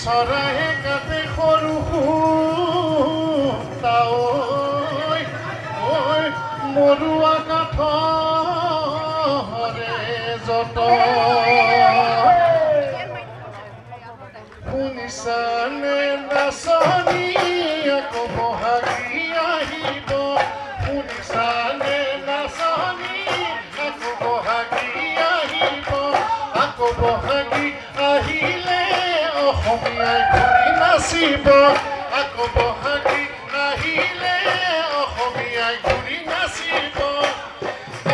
চৰাই কাতে সৰু তাঐ ঐ মৰুৱা কাঠৰে যত শুনিছানে নাচনী আকৌ বহাগী আহিব শুনিছানে নাচনী আকৌ বহাগী আহিব আকৌ বহাগী আহিলে অসমীয়াই ঘূৰি নাচিব আকৌ বহাগী আহিলে অসমীয়াই ঘূৰি নাচিব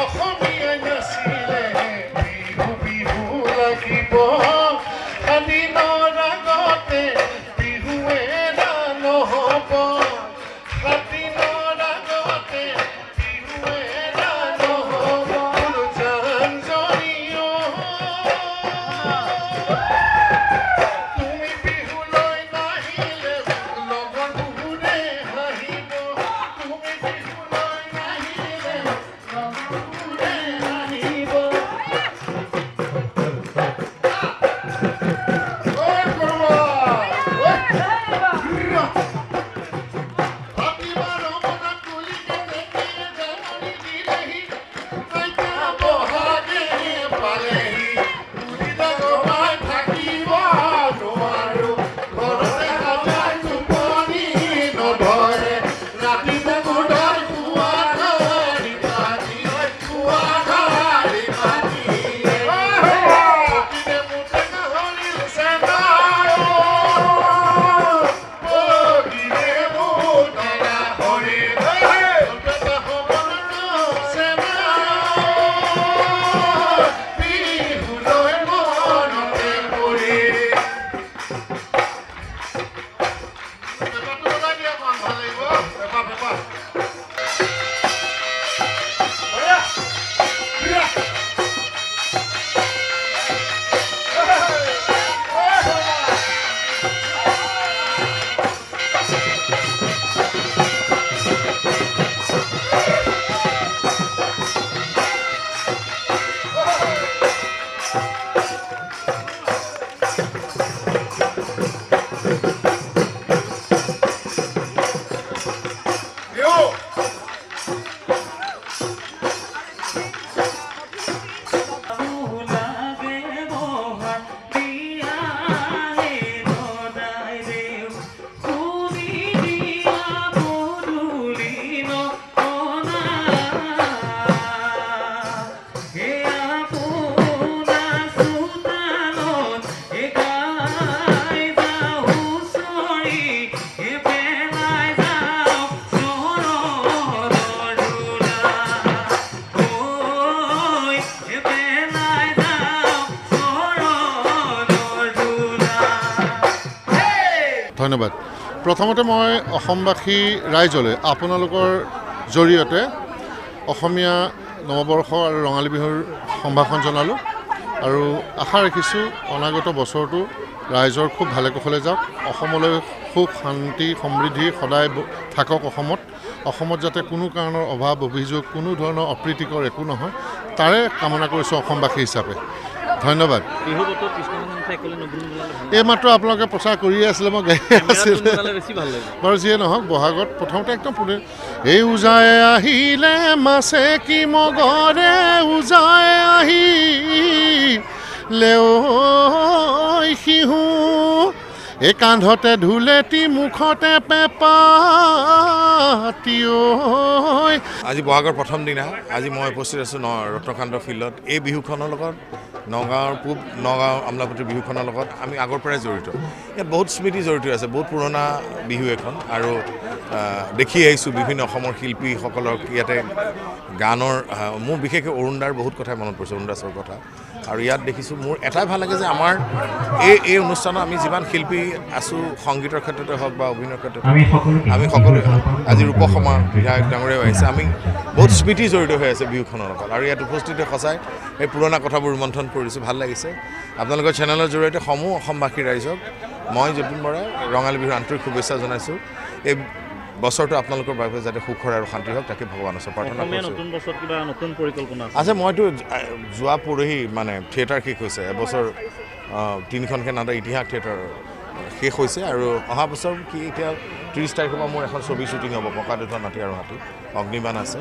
অসমীয়াই নাচিলে বিহু বিহু লাগিব স্বাধীনৰ আগতে বিহুৱে নহ'ব স্বাধীনৰ আগতে বিহুৱে নহ'ব জান জনীয় তুমি বিহুলৈ নাহিলে লগৰ বহুৰে হাঁহিব তুমি বিহুলৈ নাহিলে লগৰ বহুৰে হাঁহিব ধন্যবাদ প্ৰথমতে মই অসমবাসী ৰাইজলৈ আপোনালোকৰ জৰিয়তে অসমীয়া নৱবৰ্ষ আৰু ৰঙালী বিহুৰ সম্ভাষণ জনালোঁ আৰু আশা ৰাখিছোঁ অনাগত বছৰটো ৰাইজৰ খুব ভালে কুশলে যাওক অসমলৈ সুখ শান্তি সমৃদ্ধি সদায় থাকক অসমত যাতে কোনো কাৰণৰ অভাৱ অভিযোগ কোনো ধৰণৰ অপ্ৰীতিকৰ একো নহয় তাৰে কামনা কৰিছোঁ অসমবাসী হিচাপে ধন্যবাদ এই মাত্ৰ আপোনালোকে প্ৰচাৰ কৰিয়ে আছিলে মই গাই আছিলোঁ বাৰু যিয়ে নহওক বহাগত প্ৰথমতে একদম পুনে এই উজাই আহিলে মাছে কি মগৰে উজাই আহিলে শিহু এই কান্ধতে ঢোলেটি মুখতে পেপাতি আজি বহাগৰ প্ৰথম দিনা আজি মই উপস্থিত আছোঁ ৰত্নকান্ত ফিল্ডত এই বিহুখনৰ লগত নগাঁৱৰ পূব নগাঁও আমলাপতিৰ বিহুখনৰ লগত আমি আগৰ পৰাই জড়িত ইয়াত বহুত স্মৃতি জড়িত আছে বহুত পুৰণা বিহু এখন আৰু দেখি আহিছোঁ বিভিন্ন অসমৰ শিল্পীসকলক ইয়াতে গানৰ মোৰ বিশেষকৈ অৰুণদাৰ বহুত কথাই মনত পৰিছে অৰুণ দাসৰ কথা আৰু ইয়াত দেখিছোঁ মোৰ এটাই ভাল লাগে যে আমাৰ এই অনুষ্ঠানত আমি যিমান শিল্পী আছোঁ সংগীতৰ ক্ষেত্ৰতে হওক বা অভিনয়ৰ ক্ষেত্ৰতে আমি সকলোৱে আজি ৰূপসমা বিধায়ক ডাঙৰীয়াও আহিছে আমি বহুত স্মৃতি জড়িত হৈ আছে বিহুখনৰ লগত আৰু ইয়াত উপস্থিত সঁচাই এই পুৰণা কথাবোৰ ৰোমন্থন কৰিছোঁ ভাল লাগিছে আপোনালোকৰ চেনেলৰ জৰিয়তে সমূহ অসমবাসী ৰাইজক মই যতীন বৰাই ৰঙালী বিহুৰ আন্তৰিক শুভেচ্ছা জনাইছোঁ এই বছৰটো আপোনালোকৰ বাবে যাতে সুখৰ আৰু শান্তি হওক তাকে ভগৱানৰ ওচৰত প্ৰাৰ্থনা কৰিছোঁ নতুন বছৰত কিবা নতুন পৰিকল্পনা আছে মইতো যোৱা পৰহি মানে থিয়েটাৰ শেষ হৈছে এবছৰ তিনিখনকৈ নাটক ইতিহাস থিয়েটাৰ শেষ হৈছে আৰু অহা বছৰ কি এতিয়া 30 তাৰিখৰ পৰা মোৰ এখন ছবি শ্বুটিং হ'ব ককাদেউতা নাতি আৰু হাতী অগ্নিবাণ আছে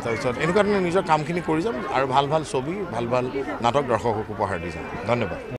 তাৰপিছত এনেকুৱা ধৰণৰ নিজৰ কামখিনি কৰি যাম আৰু ভাল ভাল ছবি ভাল ভাল নাটক দৰ্শকক উপহাৰ দি যাম ধন্যবাদ